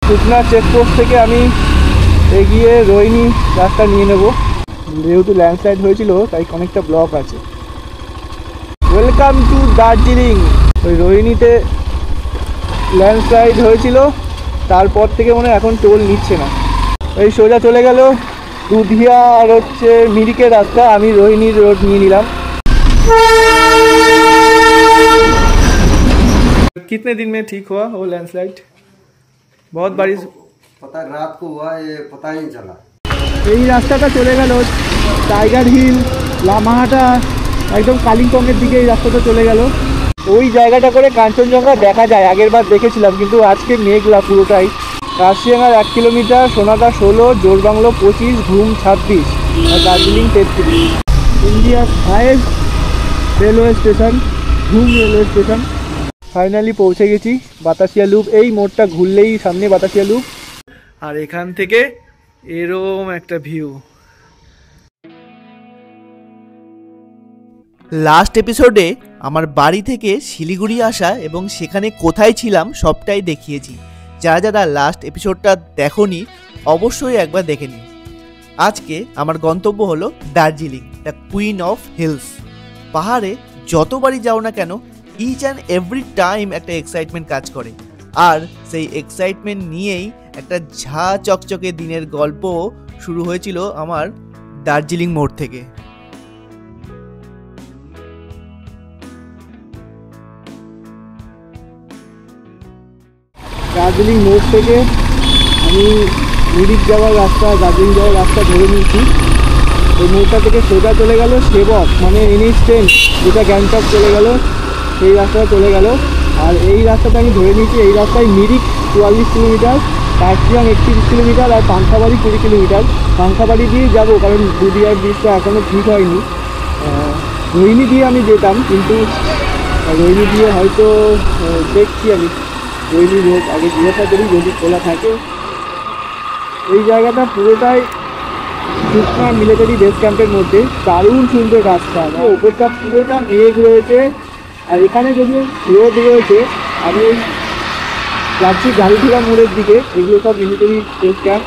সুকনা checkpost থেকে আমি এগিয়ে রোহিণী রাস্তা নিয়ে নেব। যেহেতু ল্যান্ডস্লাইড হয়েছিল তাই অনেকটা ব্লক আছে। Welcome to Darjeeling. ওই রোহিণীতে ল্যান্ডস্লাইড হয়েছিল, তারপর থেকে মনে হয় এখন টোল নিচ্ছে না। এই সোজা চলে গেল দুধিয়া আর হচ্ছে মিরিকের রাস্তা। আমি রোহিণীর রোড নিয়ে নিলাম। कितने दिन में ठीक हुआ वो लैंडस्लाइड? बहुत बारिश पता रात को हुआ, ये पता ही नहीं चला। এই রাস্তাটা চলে গেল টাইগার হিল, লামাহাটা, একদম কালিম্পংয়ের দিকে এই রাস্তাটা চলে গেল। ওই জায়গাটা করে কাঞ্চনজঙ্ঘা দেখা যায়, আগের বার দেখেছিলাম, কিন্তু আজকে মেঘলা পুরোটাই। কাশিয়াঙ্গার 1 কিলোমিটার, সোনাদা 16, জোরবাংলো 25, ঘুম 26 আর দার্জিলিং 33। ইন্ডিয়ার হাইয়েস্ট রেলওয়ে স্টেশন ঘুম রেলওয়ে স্টেশন। ফাইনালি পৌঁছে গেছি বাতাসিয়া লুপ। এই মোড়টা ঘুরলেই সামনে বাতাসিয়া লুপ, আর এখান থেকে এরকম একটা ভিউ। লাস্ট এপিসোডে আমার বাড়ি থেকে শিলিগুড়ি আসা এবং সেখানে কোথায় ছিলাম সবটাই দেখিয়েছি। যারা যারা লাস্ট এপিসোডটা দেখোনি অবশ্যই একবার দেখে নিও। আজকে আমার গন্তব্য হলো Darjeeling, the queen of hills. পাহাড়ে যতবারই যাও না কেন ইচ অ্যান্ড এভরি টাইম একটা এক্সাইটমেন্ট কাজ করে, আর সেই এক্সাইটমেন্ট নিয়েই একটা ঝা চকচকে দিনের গল্প শুরু হয়েছিল আমার দার্জিলিং মোড় থেকে। দার্জিলিং মোড় থেকে আমি মিরিক যাওয়ার রাস্তা, দার্জিলিং যাওয়ার রাস্তা ধরে নিয়েছি। ওই মোড়টা থেকে সোজা চলে গেল সেবক, মানে NH10 যেটা গ্যাংটক চলে গেল, সেই রাস্তাটা চলে গেল। আর এই রাস্তাটা আমি ধরে নিয়েছি। এই রাস্তায় মিরিক 44 কিলোমিটার, কার্শিয়াং 31 কিলোমিটার আর পাংখাবাড়ি 20 কিলোমিটার। পাংখাবাড়ি দিয়ে যাবো কারণ দুধিয়ার ব্রিজটা এখনও ঠিক হয়নি। রোহিণী দিয়ে আমি যেতাম, কিন্তু রোহিণী দিয়ে হয়তো দেখছি আমি রোহিণী রোড আগে জিজ্ঞাসা করি যদি খোলা থাকে। এই জায়গাটা পুরোটাই সুকনা মিলিটারি বেস ক্যাম্পের মধ্যে। দারুণ সুন্দর রাস্তা, ওপরটা পুরোটা মেঘ রয়েছে। আর এখানে যদি রোড রয়েছে, আমি যাচ্ছি ঝালঝুলা মোড়ের দিকে, এগুলো সব মিলিটারি বেস ক্যাম্প।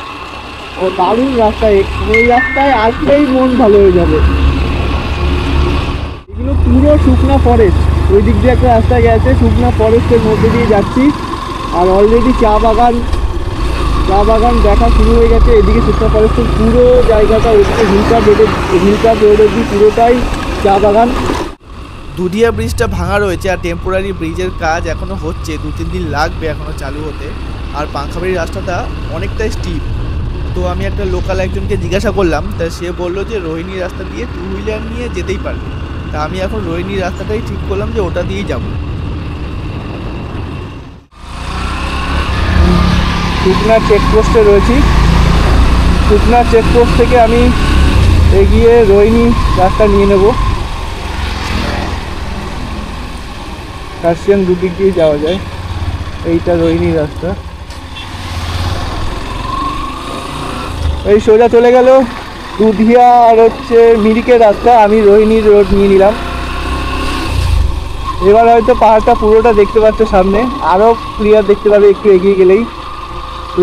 ও দারুণ রাস্তায়, ওই রাস্তায় আসলেই মন ভালো হয়ে যাবে। এগুলো পুরো সুকনা ফরেস্ট, ওই দিক দিয়ে একটা রাস্তা গেছে, সুকনা ফরেস্টের মধ্যে দিয়ে যাচ্ছি। আর অলরেডি চা বাগান দেখা শুরু হয়ে গেছে। এদিকে সুকনা ফরেস্টের পুরো জায়গাটা, ওদিকে হিলকাপ রোড অব্দি পুরোটাই চা বাগান। দুধিয়া ব্রিজটা ভাঙা রয়েছে আর টেম্পোরারি ব্রিজের কাজ এখনও হচ্ছে, 2-3 দিন লাগবে এখনও চালু হতে। আর পাংখাবাড়ির রাস্তাটা অনেকটাই স্টিপ। তো আমি একটা লোকাল একজনকে জিজ্ঞাসা করলাম, তা সে বললো যে রোহিণী রাস্তা দিয়ে 2 হুইলার নিয়ে যেতেই পারবে। তা আমি এখন রোহিণী রাস্তাটাই ঠিক করলাম যে ওটা দিয়েই যাব। সুকনা চেকপোস্টে রয়েছি। সুকনা চেকপোস্ট থেকে আমি এগিয়ে রোহিণী রাস্তা নিয়ে নেব। কার্শিয়াং দুদিক দিয়ে যাওয়া যায়। এইটা রোহিণী রাস্তা। এই সোজা চলে গেল দুধিয়া আর হচ্ছে মিরিকের রাস্তা। আমি রোহিণীর রোড নিয়ে নিলাম। এবার হয়তো পাহাড়টা পুরোটা দেখতে পাচ্ছ সামনে, আরও ক্লিয়ার দেখতে পাবে একটু এগিয়ে গেলেই।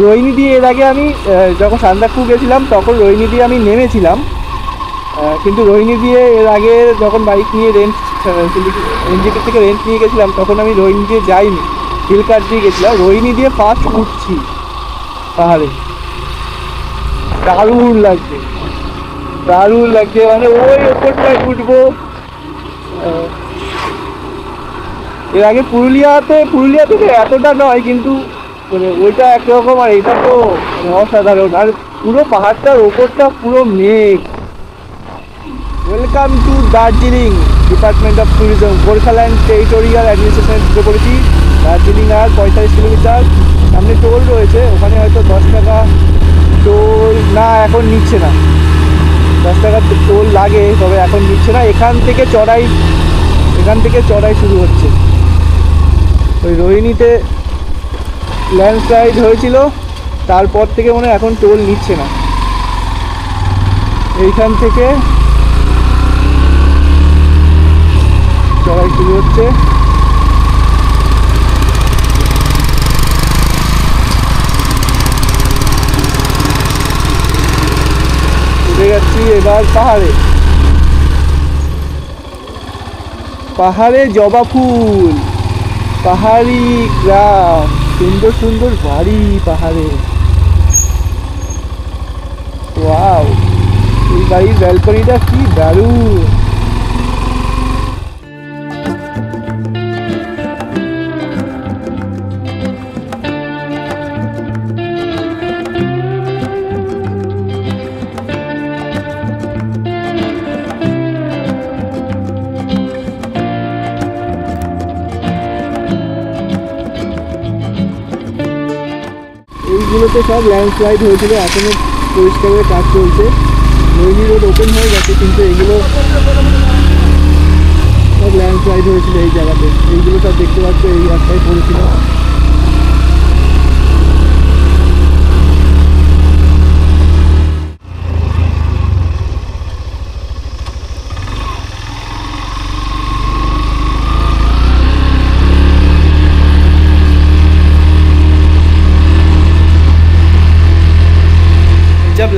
রোহিণী দিয়ে এর আগে আমি যখন সান্দাকফু গেছিলাম তখন রোহিণী দিয়ে আমি নেমেছিলাম, কিন্তু রোহিণী দিয়ে এর আগে যখন বাইক নিয়ে এনজিপি থেকে রেন্ট নিয়ে গেছিলাম তখন আমি রোহিণী দিয়ে যাইনি, হিলকাট দিয়ে গেছিলাম। রোহিণী দিয়ে ফার্স্ট উঠছি পাহাড়ে, দারুণ লাগছে মানে ওই ওপরটায় উঠবো। এর আগে পুরুলিয়া থেকে এতটা নয়, কিন্তু মানে ওইটা একরকম আর এটা তো অসাধারণ। আর পুরো পাহাড়টার ওপরটা পুরো মেঘ। Welcome to Darjeeling, department of tourism, Gorkhaland territorial অ্যাডমিনিস্ট্রেশনে ঢুকে পড়েছি। দার্জিলিং আর 45 কিলোমিটার। সামনে টোল রয়েছে, ওখানে হয়তো 10 টাকা টোল, না এখন নিচ্ছে না। 10 টাকা টোল লাগে, তবে এখন নিচ্ছে না। এখান থেকে চড়াই শুরু হচ্ছে। ওই রোহিণীতে ল্যান্ডস্লাইড হয়েছিল, তারপর থেকে মনে হয় এখন টোল নিচ্ছে না। এইখান থেকে চড়াই শুরু হচ্ছে। যাচ্ছি এবার পাহাড়ে। পাহাড়ে জবা ফুল, পাহাড়ি গ্রাম, সুন্দর সুন্দর বাড়ি পাহাড়ে। ওয়াও, এই বাড়ির ব্যালকনিটা কি দারুণ। এইগুলোতে সব ল্যান্ডস্লাইড হয়েছিল, এখনো পরিষ্কারের কাজ চলছে। রোহিনী রোড ওপেন হয়ে গেছে, কিন্তু এগুলো সব ল্যান্ডস্লাইড হয়েছিল এই জায়গাতে। এইগুলো সব দেখতে পাচ্ছ এই রাস্তায় পড়েছিল। जब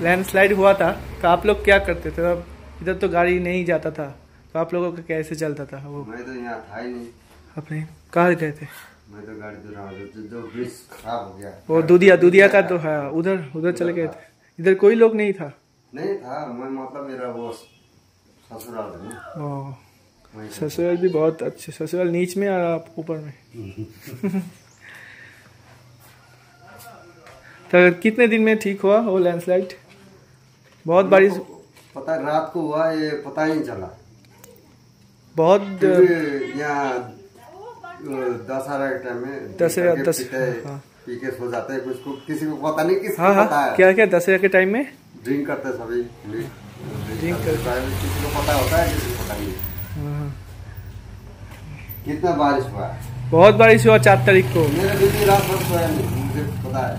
लैंडस्लाइड हुआ था तो आप लोग क्या करते थे? अब इधर तो गाड़ी नहीं जाता था, तो आप लोगों का कैसे चलता था? वो मैं तो यहाँ था ही नहीं। अपने कहाँ गए थे? मैं तो गाड़ी धो रहा हूँ, जो ब्रिज खराब हो गया। वो दूधिया का तो है, उधर चले गए थे। इधर कोई लोग नहीं था? नहीं था, मैं मतलब मेरा वो ससुराल है ना। ओह, वहीं से। ससुराल भी बहुत अच्छे। ससुराल नीच में और आप ऊपर में। तो कितने दिन में ठीक हुआ वो लैंडस्लाइड? बहुत बारिश, पता रात को हुआ, ये पता ही नहीं चला। बहुत क्योंकि यहाँ दशहरा के टाइम में दशहरा हाँ। पी के सो जाते हैं, कुछ को किसी को पता नहीं, किसी हाँ को पता हाँ, है। क्या क्या दशहरा के टाइम में ड्रिंक करते हैं सभी, ड्रिंक करते हैं। किसी को पता होता है, किसी को पता नहीं। हाँ। कितना बारिश हुआ है? बहुत बारिश हुआ 4 तारीख को। मेरे बीती रात भर सोया नहीं, मुझे पता है।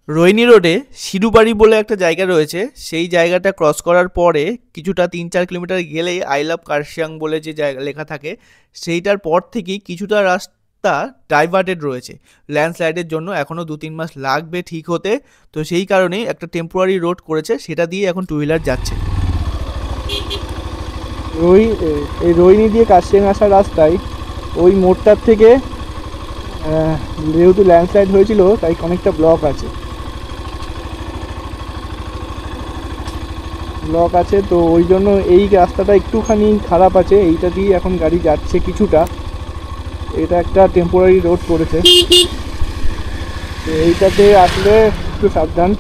রোহিনী রোডে সিরুবাড়ি বলে একটা জায়গা রয়েছে। সেই জায়গাটা ক্রস করার পরে কিছুটা 3-4 কিলোমিটার গেলেই আই লাভ কার্শিয়াং বলে যে জায়গা লেখা থাকে, সেইটার পর থেকেই কিছুটা রাস্তা ডাইভার্টেড রয়েছে ল্যান্ডস্লাইডের জন্য। এখনও 2-3 মাস লাগবে ঠিক হতে। তো সেই কারণেই একটা টেম্পোরারি রোড করেছে, সেটা দিয়ে এখন 2 হুইলার যাচ্ছে। এই রোহিনী দিয়ে কার্শিয়াং আসার রাস্তায় ওই মোড়টার থেকে যেহেতু ল্যান্ডস্লাইড হয়েছিল তাই অনেকটা ব্লক আছে। তো ওই জন্য এই রাস্তাটা একটুখানি খারাপ আছে। এইটা দিয়ে এখন গাড়ি যাচ্ছে কিছুটা। এটা একটা টেম্পোরারি রোড করেছে, তো এইটাতে আসলে একটু সাবধান।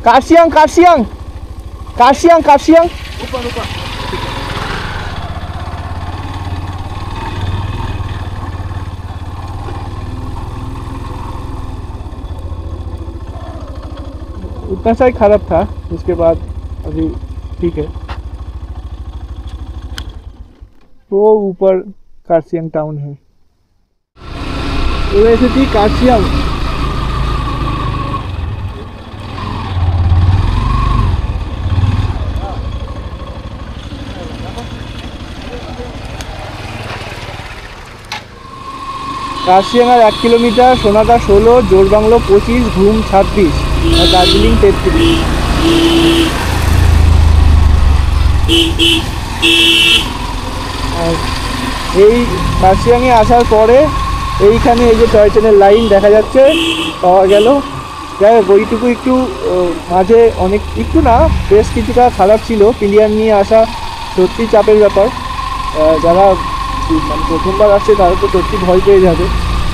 কার্শিয়াং কার্শিয়াং কার্শিয়াং কার্শিয়াং उतना सा ही खराब था, उसके बाद अभी ठीक है। वो ऊपर कार्शियंग टाउन है। तो वैसे थी कार्शियंग। কার্শিয়াং আর 1 কিলোমিটার, সোনাদা 16, জোরবাংলো 25, ঘুম 26 আর দার্জিলিং 33। আর এই কার্শিয়াংয়ে আসার পরে এইখানে এই যে টয় ট্রেনের লাইন দেখা যাচ্ছে পাওয়া গেল। যাই হোক, ওইটুকু একটু মাঝে অনেক একটু না বেশ কিছুটা খারাপ ছিল। পিলিয়ান নিয়ে আসা সত্যি চাপের ব্যাপার। যারা মানে প্রথমবার আসছে তারা তো সত্যি ভয় পেয়ে যাবে।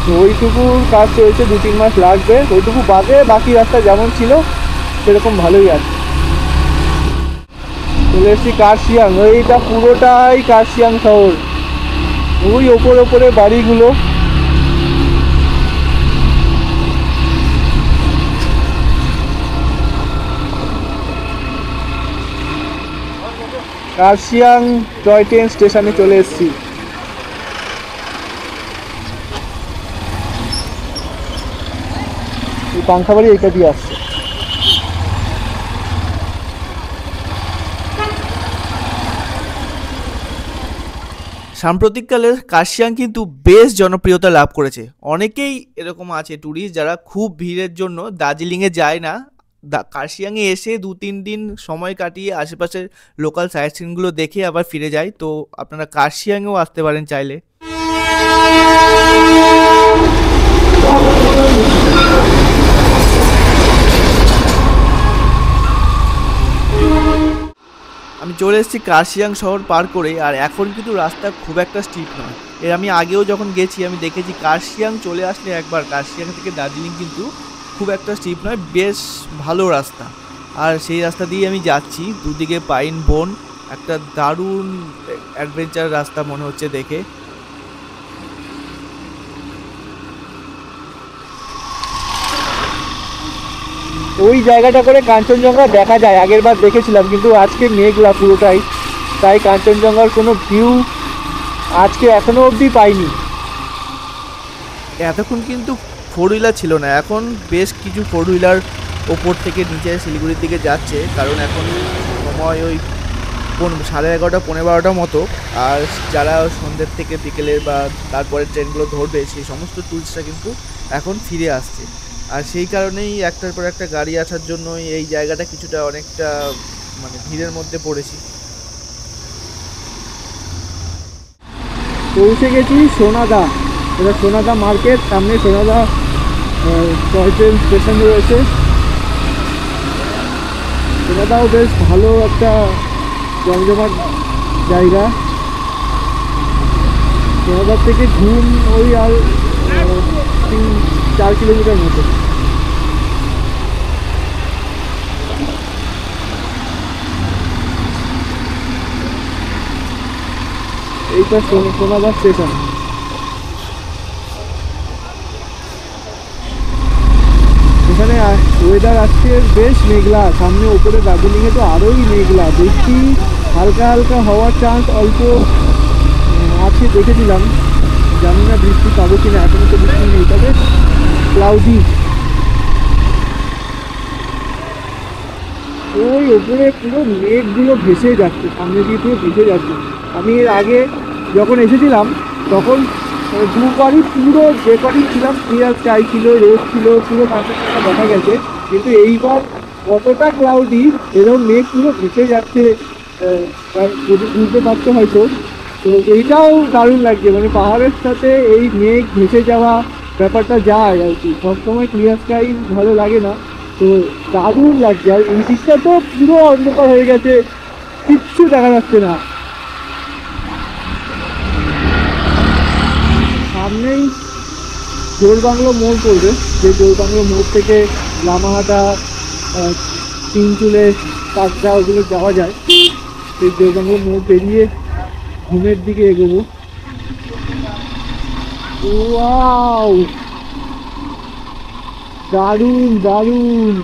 তো ওইটুকু কাজ চলছে, 2-3 মাস লাগবে। ওইটুকু বাদে বাকি রাস্তা যেমন ছিল সেরকম ভালোই আছে। চলে এসেছি কার্শিয়াং। এইটা পুরোটাই কার্শিয়াং শহর, ওই ওপরে বাড়িগুলো। কার্শিয়াং টয় ট্রেন স্টেশনে চলে এসেছি। এই পাংখা বাড়ি এইটা দিয়ে আসছে। সাম্প্রতিককালে কার্শিয়াং কিন্তু বেশ জনপ্রিয়তা লাভ করেছে। অনেকেই এরকম আছে ট্যুরিস্ট যারা খুব ভিড়ের জন্য দার্জিলিংয়ে যায় না, কার্শিয়াংয়ে এসে 2-3 দিন সময় কাটিয়ে আশেপাশের লোকাল সাইট সিনগুলো দেখে আবার ফিরে যায়। তো আপনারা কার্শিয়াংয়েও আসতে পারেন চাইলে। আমি চলে এসেছি কার্শিয়াং শহর পার করে, আর এখন কিন্তু রাস্তা খুব একটা স্টিপ নয়। এর আমি আগেও যখন গেছি আমি দেখেছি কার্শিয়াং চলে আসলে একবার কার্শিয়াং থেকে দার্জিলিং কিন্তু খুব একটা স্টিপ নয়, বেশ ভালো রাস্তা। আর সেই রাস্তা দিয়ে আমি যাচ্ছি, দুদিকে পাইন বন, একটা দারুণ অ্যাডভেঞ্চার রাস্তা মনে হচ্ছে দেখে। ওই জায়গাটা করে কাঞ্চনজঙ্ঘা দেখা যায়, আগের বার দেখেছিলাম, কিন্তু আজকে মেঘলা পুরোটাই, তাই কাঞ্চনজঙ্ঘার কোনো ভিউ আজকে এখনো অবধি পাইনি। এতক্ষণ কিন্তু 4 হুইলার ছিল না, এখন বেশ কিছু 4 হুইলার ওপর থেকে নিচে শিলিগুড়ির দিকে যাচ্ছে, কারণ এখন সময় ওই 11:30 15 মতো। আর যারা সন্ধ্যের থেকে বিকেলের বা তারপরে ট্রেনগুলো ধরবে সেই সমস্ত ট্যুরিস্টরা কিন্তু এখন ফিরে আসছে। আর সেই কারণেই একটার পর একটা গাড়ি আসার জন্য এই জায়গাটা কিছুটা অনেকটা মানে ভিড়ের মধ্যে পড়েছি। পৌঁছে গেছি সোনাদা, এটা সোনাদা মার্কেট, সামনে সোনাদা টয় ট্রেন স্টেশন রয়েছে। সোনাদাও বেশ ভালো একটা জমজমাট জায়গা। সোনাদার থেকে ঘুম ওই আর 3-4 কিলোমিটার মতো। এইটা সোনাদা স্টেশন। এখানে ওয়েদার আজকে বেশ মেঘলা, সামনে উপরে দার্জিলিংয়ে তো আরোই মেঘলা, বৃষ্টি হালকা হালকা হওয়ার চান্স অল্প আছে দেখেছিলাম, জানি না বৃষ্টি পাবো কিনা, এখনো তো বৃষ্টি নেই, তবে ক্লাউডি। ওই ওপরে পুরো মেঘগুলো ভেসে যাচ্ছে, সামনে দিয়ে পুরো ভেসে যাচ্ছে। আমি এর আগে যখন এসেছিলাম তখন দুবারই পুরো যে কটি ছিলাম ক্লিয়ার স্কাই ছিল, রোদ ছিল, পুরো কাঁচা দেখা গেছে। কিন্তু এইবার কতটা ক্লাউডি, এরকম মেঘ পুরো ভেসে যাচ্ছে, বুঝতে পারছো হয়তো। তো এইটাও দারুণ লাগছে, মানে পাহাড়ের সাথে এই মেঘ ভেসে যাওয়া ব্যাপারটা যায় আর কি। সবসময় ক্লিয়ার স্কাই ভালো লাগে না, তো দারুণ লাগছে। আর এই দিকটা তো পুরো অন্ধকার হয়ে গেছে, কিচ্ছু দেখা যাচ্ছে না। সামনেই জোরবাংলো মোড় পড়বে, যে জোরবাংলো মোড় থেকে লামাহাটা, তিনচুলে, কাকড়া ওগুলো যাওয়া যায়। সেই জোরবাংলো মোড় পেরিয়ে ঘুমের দিকে এগোবো। ওয়াও, দারুণ দারুণ।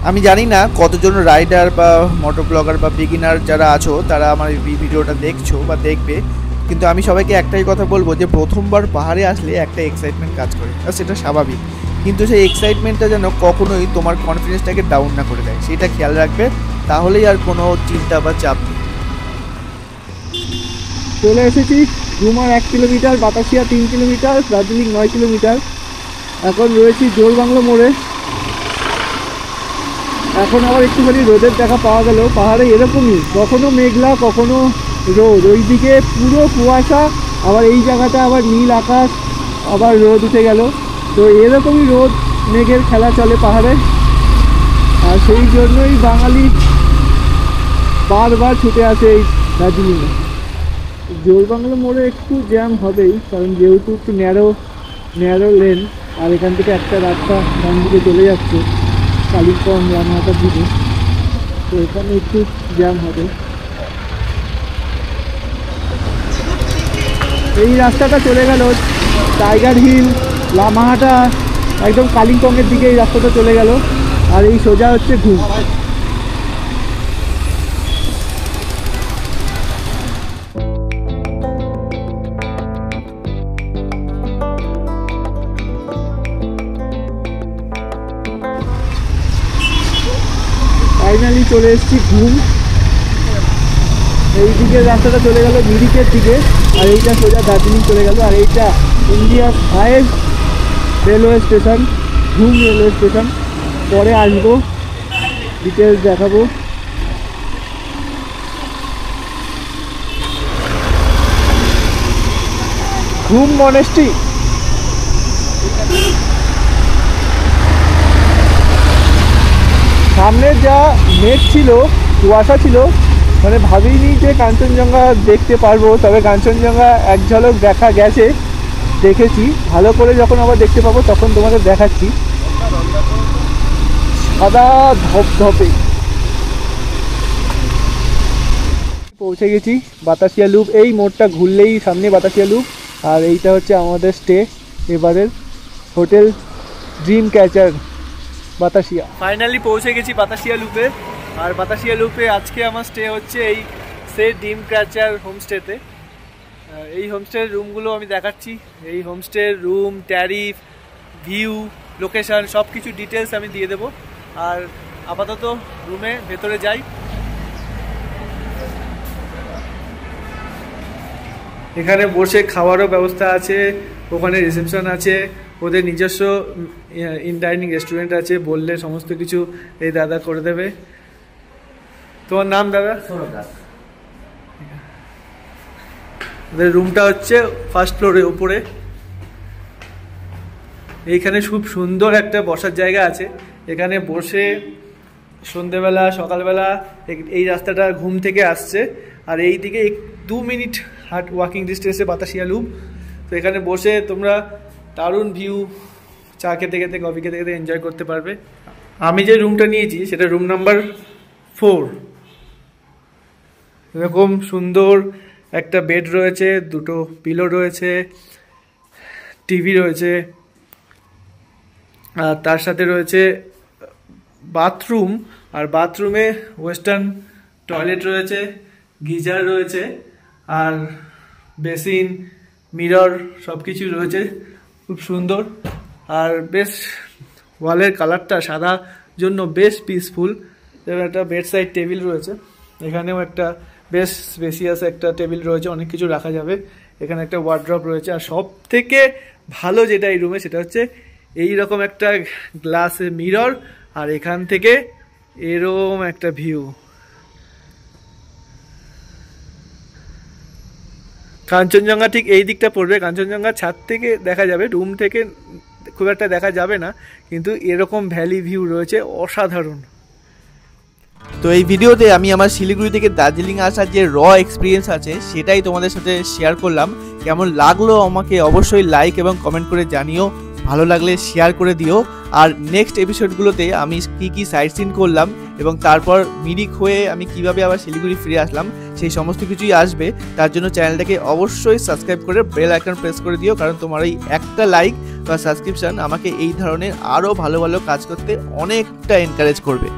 আমি জানি না কতজন রাইডার বা মোটর ব্লগার বা বিগিনার যারা আছো তারা আমার এই ভিডিওটা দেখছো বা দেখবে, কিন্তু আমি সবাইকে একটাই কথা বলবো যে প্রথমবার পাহাড়ে আসলে একটা এক্সাইটমেন্ট কাজ করে, আর সেটা স্বাভাবিক, কিন্তু সেই এক্সাইটমেন্টটা যেন কখনোই তোমার কনফিডেন্সটাকে ডাউন না করে দেয়, সেটা খেয়াল রাখবে, তাহলেই আর কোনো চিন্তা বা চাপ নেই। চলে এসেছি রুমার 1 kilometre, Batasia 3 kilometre, Darjeeling 9 kilometre. এখন রয়েছি জোরবাংলো মোড়ে। এখন আবার একটুখানি রোদের দেখা পাওয়া গেল। পাহাড়ে এরকমই, কখনো মেঘলা কখনো রোদ, ওইদিকে পুরো কুয়াশা, আবার এই জায়গাটা আবার নীল আকাশ, আবার রোদ উঠে গেল। তো এরকমই রোদ মেঘের খেলা চলে পাহাড়ে, আর সেই জন্যই বাঙালি বারবার ছুটে আসে এই দার্জিলিংয়ে। জোরবাংলো মোড়ে একটু জ্যাম হবেই, কারণ যেহেতু একটু ন্যারো লেন, আর এখান থেকে একটা রাস্তা ডান দিকে চলে যাচ্ছে কালিম্পং রামহাটার দিকে, তো এখানে একটু জ্যাম হবে। এই রাস্তাটা চলে গেল টাইগার হিল, লামাহাটা, একদম কালিম্পংয়ের দিকে এই রাস্তাটা চলে গেল। আর এই সোজা হচ্ছে ঘুম। ফাইনালি চলে এসেছি ঘুম। এই দিকের রাস্তাটা চলে গেল মিরিকের দিকে, আর এইটা সোজা দার্জিলিং চলে গেল। আর এইটা ইন্ডিয়ার হাইয়েস্ট রেলওয়ে স্টেশন, ঘুম রেলওয়ে স্টেশন। পরে আসবো, ডিটেলস দেখাবো। ঘুম মনেস্ট্রি। সামনে যা মেঘ ছিল, কুয়াশা ছিল, মানে ভাবিনি যে কাঞ্চনজঙ্ঘা দেখতে পারবো। তবে কাঞ্চনজঙ্ঘা এক ঝলক দেখা গেছে, দেখেছি। ভালো করে যখন আবার দেখতে পাবো তখন তোমাদের দেখাচ্ছি। সাদা ধপধপে পৌঁছে গেছি বাতাসিয়া লুপ। এই মোড়টা ঘুরলেই সামনে বাতাসিয়া লুপ। আর এইটা হচ্ছে আমাদের স্টে এবারের, hotel dream catcher Batasia. Finally পৌঁছে গেছি বাতাসিয়া লুপে। আর বাতাসিয়া লুপে আজকে আমার স্টে হচ্ছে এই ড্রিম ক্যাচার হোমস্টেতে। এই হোমস্টের রুমগুলো আমি দেখাচ্ছি। এই হোমস্টের রুম, ট্যারিফ, ভিউ, লোকেশান সব কিছু ডিটেলস আমি দিয়ে দেবো। আর আপাতত রুমে ভেতরে যাই। এখানে বসে খাওয়ারও ব্যবস্থা আছে, ওখানে রিসেপশন আছে, ওদের নিজস্ব ইন ডাইনিং রেস্টুরেন্ট আছে। বললে সমস্ত কিছু এই দাদা করে দেবে। তোমার নাম দাদা? ওদের রুমটা হচ্ছে ফার্স্ট ফ্লোরে উপরে। এইখানে খুব সুন্দর একটা বসার জায়গা আছে। এখানে বসে সন্ধেবেলা, সকালবেলা এই রাস্তাটা ঘুম থেকে আসছে। আর এই দিকে 2 মিনিট হাট ওয়াকিং ডিস্টেন্সে বাতাসিয়া লুপ। তো এখানে বসে তোমরা দারুণ ভিউ, চা খেতে খেতে, কফি খেতে খেতে এনজয় করতে পারবে। আমি যে রুমটা নিয়েছি সেটা রুম নাম্বার 4। এরকম সুন্দর একটা বেড রয়েছে, 2টো পিলো রয়েছে, টিভি রয়েছে, আর তার সাথে রয়েছে বাথরুম। আর বাথরুমে ওয়েস্টার্ন টয়লেট রয়েছে, গিজার রয়েছে, আর বেসিন, মিরর সব কিছুই রয়েছে। খুব সুন্দর। আর বেশ ওয়ালের কালারটা সাদা জন্য বেশ পিসফুল। এবং একটা বেড সাইড টেবিল রয়েছে। এখানেও একটা বেশ স্পেসিয়াস একটা টেবিল রয়েছে, অনেক কিছু রাখা যাবে। এখানে একটা ওয়ার্ড্রপ রয়েছে। আর সব থেকে ভালো যেটা এই রুমে সেটা হচ্ছে এইরকম একটা গ্লাসে মিরর, আর এখান থেকে এরকম একটা ভিউ। কাঞ্চনজঙ্ঘা ঠিক এই দিকটা পড়বে। কাঞ্চনজঙ্ঘা ছাদ থেকে দেখা যাবে, রুম থেকে খুব একটা দেখা যাবে না, কিন্তু এরকম ভ্যালি ভিউ রয়েছে, অসাধারণ। তো এই ভিডিওতে আমি আমার শিলিগুড়ি থেকে দার্জিলিং আসার যে এক্সপিরিয়েন্স আছে সেটাই তোমাদের সাথে শেয়ার করলাম। কেমন লাগলো আমাকে অবশ্যই লাইক এবং কমেন্ট করে জানিও। ভালো লাগলে শেয়ার করে দিও। আর নেক্সট এপিসোডগুলোতে আমি কি সাইট সিন করলাম এবং তারপর মিরিক হয়ে আমি কিভাবে আবার শিলিগুড়ি ফিরে আসলাম সেই সমস্ত কিছুই আসবে। তার জন্য চ্যানেলটাকে অবশ্যই সাবস্ক্রাইব করে বেল আইকন প্রেস করে দিও, কারণ তোমার এই একটা লাইক বা সাবস্ক্রিপশন আমাকে এই ধরনের আরও ভালো ভালো কাজ করতে অনেকটা এনকারেজ করবে।